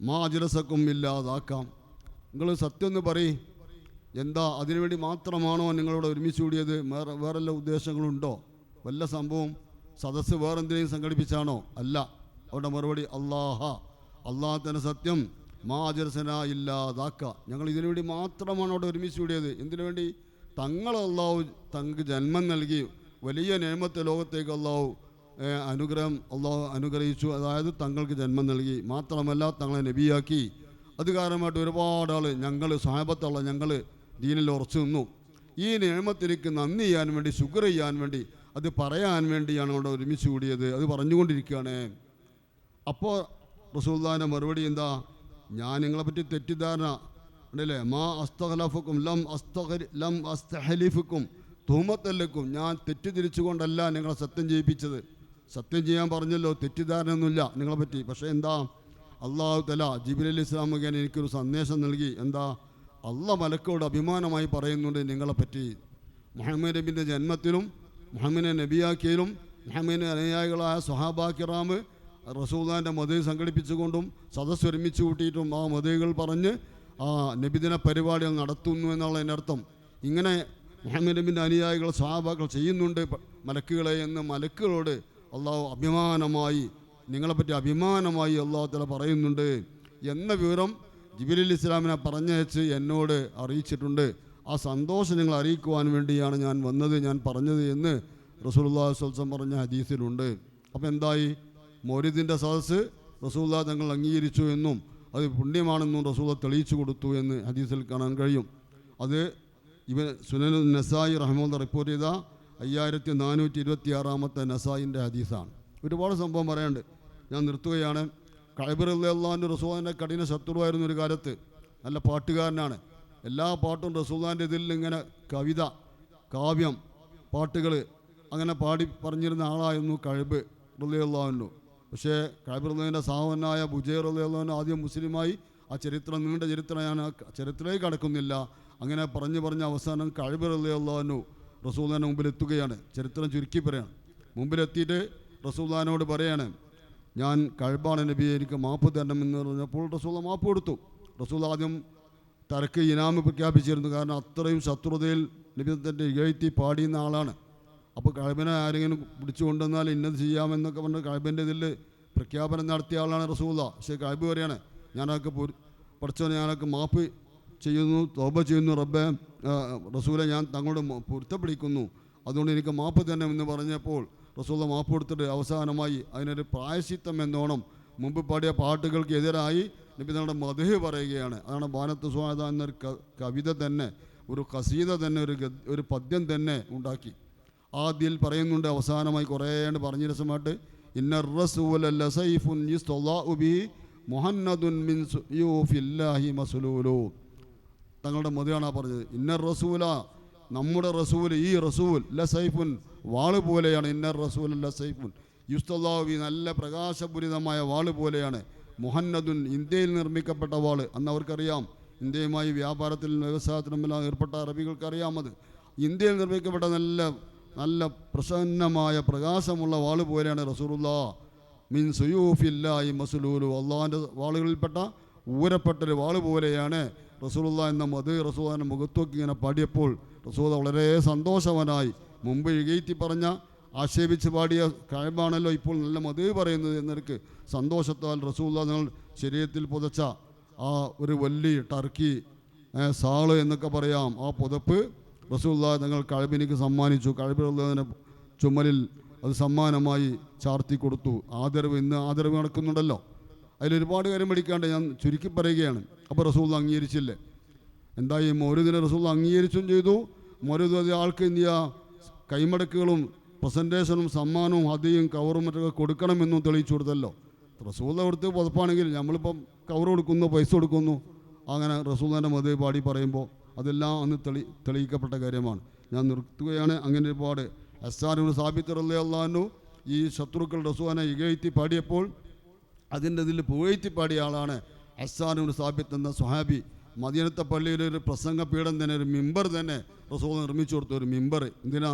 മാ അജ്ലസക്കും ഇല്ലാതാക്കാം, നിങ്ങൾ സത്യം ഒന്ന് പറയും, എന്താ അതിനുവേണ്ടി മാത്രമാണോ നിങ്ങളോട് ഒരുമിച്ച് കൂടിയത്? വേറെ വല്ല ഉദ്ദേശങ്ങളുണ്ടോ? വല്ല സംഭവം സദസ്സ് വേറെന്തിനേയും സംഘടിപ്പിച്ചാണോ? അല്ല. അവരുടെ മറുപടി, അള്ളാഹ് തന്നെ സത്യം, മാ അജ്ലസനാ ഇല്ലാതാക്ക, ഞങ്ങൾ ഇതിനു വേണ്ടി മാത്രമാണ് അവിടെ ഒരുമിച്ച് കൂടിയത്. എന്തിനു വേണ്ടി? തങ്ങൾ അള്ളാഹു തങ്ങൾക്ക് ജന്മം നൽകി, വലിയ നിഅമത്ത് ലോകത്തേക്ക് അള്ളാഹു അനുഗ്രഹം അള്ളാഹു അനുഗ്രഹിച്ചു, അതായത് തങ്ങൾക്ക് ജന്മം നൽകി, മാത്രമല്ല തങ്ങളെ നബിയാക്കി. അത് കാരണമായിട്ട് ഒരുപാട് ആൾ, ഞങ്ങൾ സ്വഹാബത്തുള്ള ഞങ്ങൾ ദീനിൽ ഉറച്ചു നിന്നു. ഈ നിഅമത്തിലേക്ക് നന്ദി ചെയ്യാൻ വേണ്ടി, ശുക്ർ ചെയ്യാൻ വേണ്ടി, അത് പറയാൻ വേണ്ടിയാണ് അവിടെ ഒരുമിച്ച് കൂടിയത്. അത് പറഞ്ഞുകൊണ്ടിരിക്കുകയാണ്. അപ്പോൾ റസൂലുള്ളാഹിൻ്റെ മറുപടി എന്താ? ഞാൻ നിങ്ങളെപ്പറ്റി തെറ്റിദ്ധാരണ ഉണ്ടല്ലേ, മാ അസ്തഖലഫുക്കും ലം അസ്തഹലിഫുക്കും തുഹ്മത്തല്ലക്കും, ഞാൻ തെറ്റിദ്ധരിച്ചുകൊണ്ടല്ല നിങ്ങളെ സത്യം ചെയ്യിപ്പിച്ചത്. സത്യം ചെയ്യാൻ പറഞ്ഞല്ലോ, തെറ്റിദ്ധാരണയൊന്നുമില്ല നിങ്ങളെപ്പറ്റി. പക്ഷേ എന്താ? അള്ളാഹു തആല ജിബ്രീൽ അലൈഹിസ്സലാം മുഖേന എനിക്കൊരു സന്ദേശം നൽകി. എന്താ? അള്ളാഹ് മലക്കോട് അഭിമാനമായി പറയുന്നുണ്ട് നിങ്ങളെപ്പറ്റി, മുഹമ്മദ് നബിൻ്റെ ജന്മത്തിലും മുഹമ്മദിനെ നബിയാക്കിയതിലും മുഹമ്മദിൻ്റെ അനുയായികളായ സ്വഹാബാ കിറാം റസൂലുള്ളാഹിൻ്റെ മദ്ഹ് സംഘടിപ്പിച്ചുകൊണ്ടും സദസ്സ് ഒരുമിച്ച് കൂട്ടിയിട്ടും ആ മദ്ഹുകൾ പറഞ്ഞ് ആ നബിദിന പരിപാടികൾ നടത്തുന്നു എന്നുള്ളതിൻ്റെ അർത്ഥം. ഇങ്ങനെ മുഹമ്മദ് നബിൻ്റെ അനുയായികൾ സ്വഹാബാക്കൾ ചെയ്യുന്നുണ്ട് മലക്കുകളെ എന്ന് മലക്കുകളോട് അള്ളാഹു അഭിമാനമായി, നിങ്ങളെപ്പറ്റി അഭിമാനമായി അള്ളാഹു തആല പറയുന്നുണ്ട് എന്ന വിവരം ജിബ്രീൽ ഇസ്ലാമിനെ പറഞ്ഞയച്ച് എന്നോട് അറിയിച്ചിട്ടുണ്ട്. ആ സന്തോഷം നിങ്ങൾ അറിയിക്കുവാൻ വേണ്ടിയാണ് ഞാൻ വന്നത്, ഞാൻ പറഞ്ഞത് എന്ന് റസൂലുള്ളാഹി സ്വല്ലല്ലാഹു അലൈഹി വസല്ലം പറഞ്ഞ ഹദീസിലുണ്ട്. അപ്പോൾ എന്തായി? മൗലിദിൻ്റെ സദസ്സ് റസൂലുള്ളാഹി തങ്ങൾ അംഗീകരിച്ചു എന്നും അത് പുണ്യമാണെന്നും റസൂലുള്ളാഹി തെളിയിച്ചു കൊടുത്തു എന്ന് ഹദീസിൽ കാണാൻ കഴിയും. അത് സുനനുൻ നസായി റഹ്മത്തുള്ളാഹി റിപ്പോർട്ട് ചെയ്ത 5426 നസായിൻ്റെ ഹദീസാണ്. ഒരുപാട് സംഭവം പറയാനുണ്ട്, ഞാൻ നിർത്തുകയാണ്. കഅബ് റളിയല്ലാഹു അൻഹു റസൂലുള്ളാഹിൻ്റെ കഠിന ശത്രുവായിരുന്ന ഒരു കാലത്ത്, നല്ല പാട്ടുകാരനാണ്. എല്ലാ പാട്ടും റസൂലുള്ളാഹിൻ്റെ ഇതിൽ ഇങ്ങനെ കവിത, കാവ്യം, പാട്ടുകൾ അങ്ങനെ പാടി പറഞ്ഞിരുന്ന ആളായിരുന്നു കഅബ് റളിയല്ലാഹു അൻഹു. പക്ഷേ കഅബ് റളിയല്ലാഹുവിൻ്റെ സഹോദരനായ ബുജൈർ റളിയല്ലാഹു അൻഹു ആദ്യം മുസ്ലിമായി. ആ ചരിത്രം, നീണ്ട ചരിത്രം, ഞാൻ ആ ചരിത്രത്തിലേക്ക് കടക്കുന്നില്ല. അങ്ങനെ പറഞ്ഞ് അവസാനം കഅബ് റളിയല്ലാഹു അൻഹു റസൂലുള്ളാഹിൻ്റെ മുമ്പിൽ എത്തുകയാണ്. ചരിത്രം ചുരുക്കി പറയാണ്. മുമ്പിലെത്തിയിട്ട് റസൂലുള്ളാഹിനോട് പറയാണ്, ഞാൻ കഅബാണ് നബിയെ, എനിക്ക് മാപ്പ് തരണമെന്ന് പറഞ്ഞപ്പോൾ റസൂലുള്ളാഹി മാപ്പ് കൊടുത്തു. റസൂലുള്ളാഹി ആദ്യം തരക്ക് ഇനാമ് പ്രഖ്യാപിച്ചിരുന്നു, കാരണം അത്രയും ശത്രുതയിൽ നബി തൻ്റെ ഇകഴ്ത്തി പാടിയുന്ന ആളാണ്. അപ്പോൾ കഅബിനെ ആരെങ്കിലും പിടിച്ചു കൊണ്ടുവന്നാൽ ഇന്നത് ചെയ്യാമെന്നൊക്കെ പറഞ്ഞ് കഅബിൻ്റെ ഇതിൽ പ്രഖ്യാപനം നടത്തിയ ആളാണ് റസൂലുള്ളാഹി. പക്ഷേ കഅബ് പറയാണ്, ഞാനൊക്കെ പഠിച്ചവനെ, ഞാനൊക്കെ മാപ്പ് ചെയ്യുന്നു, തൗബ ചെയ്യുന്നു, റബ്ബേ റസൂലെ, ഞാൻ തങ്ങളോട് പൊരുത്തപ്പെടിക്കുന്നു, അതുകൊണ്ട് എനിക്ക് മാപ്പ് തന്നെ എന്ന് പറഞ്ഞപ്പോൾ റസൂലുള്ളാഹി മാപ്പ് കൊടുത്തിട്ട് അവസാനമായി അതിനൊരു പ്രായശ്ചിത്തം എന്നോണം മുമ്പ് പാടിയ പാട്ടുകൾക്ക് എതിരായി നബി തങ്ങളുടെ മദ്ഹ് പറയുകയാണ്. അതാണ് ബാനത്ത് സ്വാദ എന്നൊരു കവിത തന്നെ, ഒരു ഖസീദ തന്നെ, ഒരു പദ്യം തന്നെ ഉണ്ടാക്കി. ആദ്യം പറയുന്നുണ്ട്, അവസാനമായി കുറേ പറഞ്ഞ രസമായിട്ട്, ഇന്നർ റസൂല ലസൈഫുൻ യുസ്തളാഉ ബിഹി മുഹന്നദുൻ മിൻ സുയൂഫില്ലാഹി മസ്ലൂലു. തങ്ങളുടെ മതിയാണ് പറഞ്ഞത്. ഇന്നർ റസൂല, നമ്മുടെ റസൂൽ, ഈ റസൂൽ ലസൈഫുൻ വാള് പോലെയാണ്. ഇന്നർ റസൂൽ ലസൈഫുൻ യുസ്തളാഉ ബിഹി, നല്ല പ്രകാശപൂരിതമായ വാള് പോലെയാണ്. മുഹന്നദുൻ, ഇന്ത്യയിൽ നിർമ്മിക്കപ്പെട്ട വാള്. അന്ന് അവർക്കറിയാം, ഇന്ത്യയുമായി വ്യാപാരത്തിലും വ്യവസായത്തിലുമെല്ലാം ഏർപ്പെട്ട അറബികൾക്കറിയാമത്. ഇന്ത്യയിൽ നിർമ്മിക്കപ്പെട്ട നല്ല പ്രസന്നമായ പ്രകാശമുള്ള വാള് പോലെയാണ് റസൂലുള്ളാഹ് മിൻ സുയൂഫില്ലാഹി മസ്ലൂലു. അള്ളാഹിൻ്റെ വാളുകളിൽപ്പെട്ട ഊരപ്പെട്ടൊരു വാള് പോലെയാണ് റസൂലുള്ളാഹ് എന്ന മത് റസൂലിൻ്റെ മുഖത്തൊക്കെ ഇങ്ങനെ പാടിയപ്പോൾ റസൂൽ വളരെ സന്തോഷവാനായി. മുമ്പ് ഇകഴ്ത്തി പറഞ്ഞ ആക്ഷേപിച്ച് പാടിയ കഅബാണല്ലോ ഇപ്പോൾ നല്ല മത് പറയുന്നത് എന്നൊരു സന്തോഷത്താൽ റസൂലുള്ളാഹ് നിങ്ങൾ ശരീരത്തിൽ പുതച്ച ആ ഒരു വലിയ ടർക്കി സാള് എന്നൊക്കെ പറയാം, ആ പുതപ്പ് റസൂലുള്ളാഹി തങ്ങൾ കഅബിനിക്ക് സമ്മാനിച്ചു. കഅബിനുള്ളതിന് ചുമലിൽ അത് സമ്മാനമായി ചാർത്തി കൊടുത്തു. ആദരവ്, ഇന്ന് ആദരവ് നടക്കുന്നുണ്ടല്ലോ, അതിലൊരുപാട് കാര്യം പഠിക്കാണ്ട് ഞാൻ ചുരുക്കി പറയുകയാണ്. അപ്പോൾ റസൂലുള്ളാഹി അംഗീകരിച്ചില്ലേ? എന്തായി? മൗലിദിനെ റസൂലുള്ളാഹി അംഗീകരിച്ചും ചെയ്തു. മൗലിദ് ആൾക്ക് എന്ത് ചെയ്യുക, കൈമടക്കുകളും പ്രസൻറ്റേഷനും സമ്മാനവും ഹദിയും കവറും മറ്റൊക്കെ കൊടുക്കണമെന്നും തെളിയിച്ചു കൊടുത്തല്ലോ. റസൂലുള്ളാഹി കൊടുത്ത് പുതപ്പാണെങ്കിൽ നമ്മളിപ്പം കവർ കൊടുക്കുന്നു, പൈസ കൊടുക്കുന്നു, അങ്ങനെ റസൂലുള്ളാഹിൻ്റെ മദ്ഹ് പാടി പറയുമ്പോൾ അതെല്ലാം അന്ന് തെളിയിക്കപ്പെട്ട കാര്യമാണ്. ഞാൻ നിർത്തുകയാണ്. അങ്ങനെ ഒരുപാട് ഹസ്സാൻ ഇബ്നു സാബിത്ത് റളിയല്ലാഹു അൻഹു ഈ ശത്രുക്കൾ റസൂലിനെ ഇകഴ്ത്തി പാടിയപ്പോൾ അതിൻ്റെ ഇതിൽ പുകഴ്ത്തി പാടിയ ആളാണ് ഹസ്സാൻ ഇബ്നു സാബിത്ത് എന്ന സ്വഹാബി. മദീനത്തെ പള്ളിയിൽ ഒരു പ്രസംഗപീഠം തന്നെ, ഒരു മിമ്പർ തന്നെ റസൂൽ നിർമ്മിച്ചു കൊടുത്തു. ഒരു മിമ്പർ എന്തിനാ?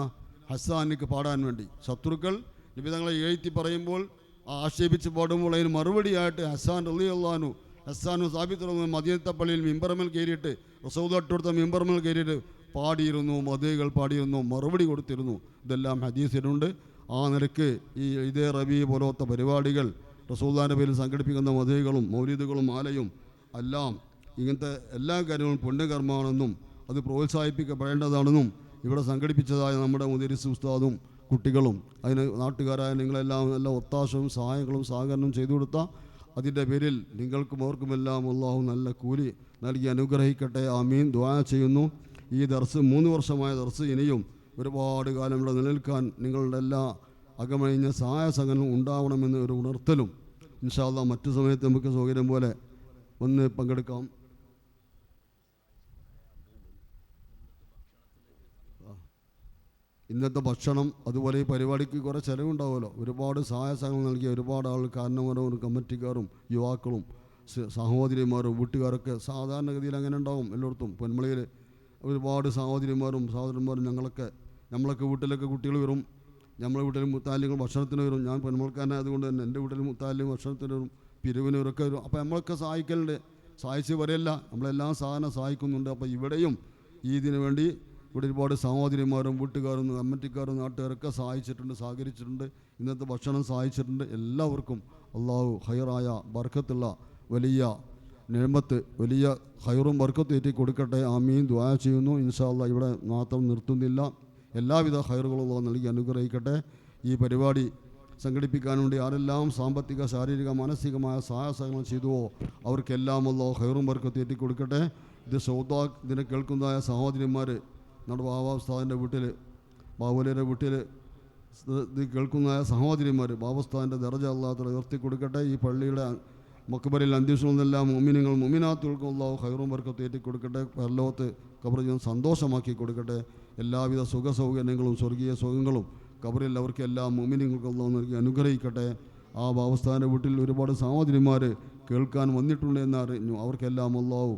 ഹസ്സാനിക്ക് പാടാൻ വേണ്ടി. ശത്രുക്കൾ നബി തങ്ങളെ ഇകഴ്ത്തി പറയുമ്പോൾ, ആക്ഷേപിച്ച് പാടുമ്പോൾ അതിന് മറുപടിയായിട്ട് ഹസ്സാൻ റളിയല്ലാഹു അൻഹു, ഹസ്സാൻ സാബിത്ത് മദീനത്തെ പള്ളിയിൽ മിമ്പർമേൽ കയറിയിട്ട് റസൂൽ ഇട്ടുകൊടുത്ത മിമ്പർമേൽ കയറിയിട്ട് പാടിയിരുന്നു, മദ്ഹുകൾ പാടിയിരുന്നു, മറുപടി കൊടുത്തിരുന്നു. ഇതെല്ലാം ഹദീസിലുണ്ട്. ആ നിലയ്ക്ക് ഈ ഇതേ റബീ പോലത്തെ പരിപാടികൾ റസൂലുള്ളാഹിൻ്റെ പേരിൽ സംഘടിപ്പിക്കുന്ന മദ്ഹുകളും മൗലിദുകളും ആലയും എല്ലാം ഇങ്ങനത്തെ എല്ലാ കാര്യങ്ങളും പുണ്യകർമ്മമാണെന്നും അത് പ്രോത്സാഹിപ്പിക്കപ്പെടേണ്ടതാണെന്നും ഇവിടെ സംഘടിപ്പിച്ചതായ നമ്മുടെ മുദരിസ് ഉസ്താദും കുട്ടികളും അതിന് നാട്ടുകാരായ നിങ്ങളെല്ലാം എല്ലാ ഒത്താശവും സഹായങ്ങളും സഹകരണം ചെയ്തു കൊടുത്ത അതിൻ്റെ പേരിൽ നിങ്ങൾക്കും ഓർക്കുമെല്ലാം അല്ലാഹു നല്ല കൂലി നൽകി അനുഗ്രഹിക്കട്ടെ. ആമീൻ. ദുആ ചെയ്യുന്നു. ഈ ദർസ് 3 വർഷമായ ദർസ് ഇനിയും ഒരുപാട് കാലം ഇവിടെ നിലനിൽക്കാൻ നിങ്ങളുടെ എല്ലാ അകമഴിഞ്ഞ സഹായ സഹകരണം ഉണ്ടാവണമെന്ന് ഒരു ഉണർത്തലും ഇൻഷാ അല്ലാഹ് മറ്റു സമയത്ത് നമുക്ക് സൗകര്യം പോലെ വന്ന് പങ്കെടുക്കാം. ഇന്നത്തെ ഭക്ഷണം അതുപോലെ ഈ പരിപാടിക്ക് കുറേ ചിലവുണ്ടാവുമല്ലോ. ഒരുപാട് സഹായ സഹകരണം നൽകിയ ഒരുപാട് ആൾ, കാരണവരും കമ്മിറ്റിക്കാരും യുവാക്കളും സഹോദരിമാരും വീട്ടുകാരൊക്കെ സാധാരണഗതിയിൽ അങ്ങനെ ഉണ്ടാവും എല്ലായിടത്തും. പൊന്മളയിൽ ഒരുപാട് സഹോദരിമാരും സഹോദരന്മാരും നമ്മളൊക്കെ വീട്ടിലൊക്കെ കുട്ടികൾ വരും. നമ്മളെ വീട്ടിൽ മുത്താലിങ്ങൾ ഭക്ഷണത്തിന് വരും. ഞാൻ പൊന്മളക്കാരനെ അതുകൊണ്ട് തന്നെ എൻ്റെ വീട്ടിൽ മുത്താലിങ്ങൾ ഭക്ഷണത്തിന് വരും, പിരിവിനവരൊക്കെ വരും. അപ്പോൾ നമ്മളൊക്കെ സഹായിക്കലുണ്ട്. സഹായിച്ച് വരെയല്ല, നമ്മളെല്ലാം സാധനം സഹായിക്കുന്നുണ്ട്. അപ്പോൾ ഇവിടെയും ഈ ഇതിനു വേണ്ടി ഇവിടെ ഒരുപാട് സഹോദരിമാരും വീട്ടുകാരും കമ്മിറ്റിക്കാരും നാട്ടുകാരൊക്കെ സഹായിച്ചിട്ടുണ്ട്, സഹകരിച്ചിട്ടുണ്ട്. ഇന്നത്തെ ഭക്ഷണം സഹായിച്ചിട്ടുണ്ട്. എല്ലാവർക്കും അള്ളാഹു ഹൈറായ ബർക്കത്തുള്ള വലിയ നിഅമത്ത്, വലിയ ഹൈറും ബർക്കത്തും ഏറ്റി കൊടുക്കട്ടെ. ആമീൻ. ദുആ ചെയ്യുന്നു. ഇൻഷാ അല്ലാഹ് ഇവിടെ മാത്രം നിർത്തുന്നില്ല. എല്ലാവിധ ഹൈറുകളും അല്ലാഹു നൽകി അനുഗ്രഹിക്കട്ടെ. ഈ പരിപാടി സംഘടിപ്പിക്കാൻ വേണ്ടി ആരെല്ലാം സാമ്പത്തിക, ശാരീരിക, മാനസികമായ സഹായസഹകരണം ചെയ്തുവോ അവർക്കെല്ലാം അല്ലാഹു ഹൈറും ബർക്കത്തും ഏറ്റി കൊടുക്കട്ടെ. ഇത് ഇതിനെ കേൾക്കുന്നതായ സഹോദരിമാർ, നമ്മുടെ ബാബാ ഉസ്താദിൻ്റെ വീട്ടിൽ, ബാബുലിയുടെ വീട്ടിൽ ഇത് കേൾക്കുന്നതായ സഹോദരിമാർ, ബാബുസ്താദിൻ്റെ ദർജ അല്ലാഹു തആല ഉയർത്തി കൊടുക്കട്ടെ. ഈ പള്ളിയുടെ മക്ബറിൽ അന്വേഷണമെല്ലാം മുഅ്മിനീങ്ങൾ മുഅ്മിനാത്തുകൾക്കും അല്ലാഹു ഖൈറും ബർക്കത്തും ഏറ്റി കൊടുക്കട്ടെ. പരലോകത്ത് ഖബറിൽ സന്തോഷമാക്കി കൊടുക്കട്ടെ. എല്ലാവിധ സുഖ സൗകര്യങ്ങളും സ്വർഗീയ സുഖങ്ങളും ഖബറിൽ അവർക്ക് എല്ലാ മുഅ്മിനീങ്ങൾക്കും അല്ലാഹു നൽകി അനുഗ്രഹിക്കട്ടെ. ആ ബാബുസ്താദിൻ്റെ വീട്ടിൽ ഒരുപാട് സഹോദരിമാർ കേൾക്കാൻ വന്നിട്ടുണ്ട് എന്നറിഞ്ഞു. അവർക്കെല്ലാം അല്ലാഹു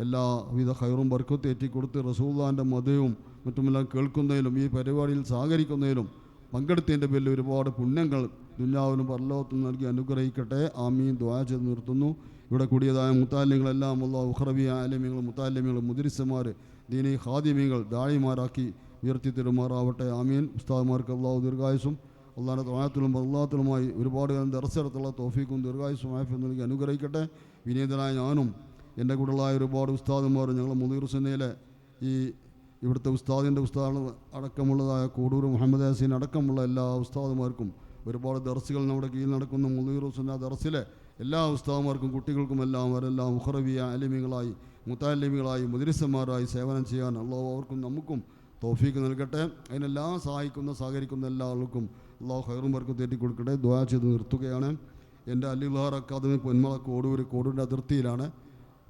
എല്ലാവിധ ഖൈറും ബർക്കത്തും ഏറ്റി കൊടുത്ത് റസൂലുള്ളാഹിൻ്റെ മദ്ഹും മറ്റുമെല്ലാം കേൾക്കുന്നതിലും ഈ പരിപാടിയിൽ സഹകരിക്കുന്നതിലും പങ്കെടുത്തതിൻ്റെ പേരിൽ ഒരുപാട് പുണ്യങ്ങൾ ദുനിയാവിലും പരലോകത്തും നൽകി അനുഗ്രഹിക്കട്ടെ. ആമീൻ. ദുആ ചെയ്ത് നിർത്തുന്നു. ഇവിടെ കൂടിയതായ മുത്താലിങ്ങളെല്ലാം അല്ലാഹു ഉഖ്റവി ആലിമീങ്ങൾ, മുത്താലിമീങ്ങൾ, മുദരിസമാർ, ദീനി ഖാദിമീങ്ങൾ, ദായിമാരാക്കി ഉയർത്തി തരുമാറാവട്ടെ. ആമീൻ. ഉസ്താദ്മാർക്ക് അല്ലാഹു ദീർഘായുസും അള്ളാഹിൻ്റെ ത്വാഅത്തിലും അല്ലാഹത്തുലുമായി ഒരുപാട് കാലം ദർസെടുത്തുള്ള തൗഫീഖും ദീർഘായുസും ആഫിയത്തും നൽകി അനുഗ്രഹിക്കട്ടെ. വിനീതനായ ഞാനും എൻ്റെ കൂടെയുള്ള ഒരുപാട് ഉസ്താദന്മാരും ഞങ്ങൾ മുനീർ സുന്നയിലെ ഈ ഇവിടുത്തെ ഉസ്താദിൻ്റെ ഉസ്താദ് അടക്കമുള്ളതായ കോടൂർ മുഹമ്മദ് യാസീൻ അടക്കമുള്ള എല്ലാ ഉസ്താദുമാർക്കും ഒരുപാട് ദർസുകൾ നമ്മുടെ കീഴിൽ നടക്കുന്ന മുനീർ സുന്ന ദർസിലെ എല്ലാ ഉസ്താദുമാർക്കും കുട്ടികൾക്കും അവരെല്ലാം മുഖറബിയ അലിമികളായി മുത്താലിമികളായി മുദ്രിസന്മാരായി സേവനം ചെയ്യാൻ അള്ളാഹു അവർക്കും നമുക്കും തൗഫീക്ക് നൽകട്ടെ. അതിനെല്ലാം സഹകരിക്കുന്ന എല്ലാ ആൾക്കും അള്ളാഹു ഖൈറും ബർക്കത്തും തേറ്റിക്കൊടുക്കട്ടെ. ദുആ ചെയ്ത് നിർത്തുകയാണ്. എൻ്റെ അൽ-ഇഖ്ലാർ അക്കാദമി പൊന്മള കോടൂരിൻ്റെ അതിർത്തിയിലാണ്.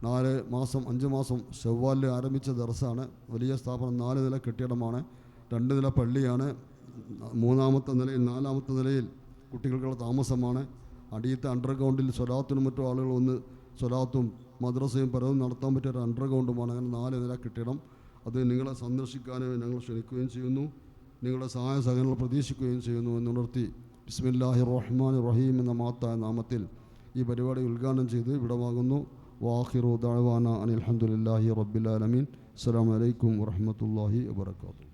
5 മാസം ഷവ്വാലിൽ ആരംഭിച്ച ദർസാണ്. വലിയ സ്ഥാപനം, 4 നില കെട്ടിടമാണ്, 2 നില പള്ളിയാണ്. 3-ാമത്തെ നിലയിൽ 4-ാമത്തെ നിലയിൽ കുട്ടികൾക്കുള്ള താമസമാണ്. അടിയത്തെ അണ്ടർഗ്രൗണ്ടിൽ സ്വലാത്തിനും മറ്റു ആളുകൾ വന്ന് സ്വലാത്തും മദ്രസയും പലതും നടത്താൻ പറ്റിയ ഒരു അണ്ടർഗ്രൗണ്ടുമാണ്. അങ്ങനെ 4 നില കെട്ടിടം. അത് നിങ്ങളെ സന്ദർശിക്കാൻ ഞങ്ങൾ ക്ഷണിക്കുകയും ചെയ്യുന്നു, നിങ്ങളുടെ സഹായ സഹകരണങ്ങൾ പ്രതീക്ഷിക്കുകയും ചെയ്യുന്നു എന്നുണർത്തി ബിസ്മില്ലാഹിർ റഹ്മാനിർ റഹീം എന്ന മഹത്തായ നാമത്തിൽ ഈ പരിപാടി ഉദ്ഘാടനം ചെയ്ത് വിടവാങ്ങുന്നു. വാഖിറു ദഅവാന അനിൽ ഹംദുലില്ലാഹി റബ്ബിൽ ആലമീൻ. അസ്സലാമു അലൈക്കും വറഹ്മത്തുള്ളാഹി വബറകാതുഹു.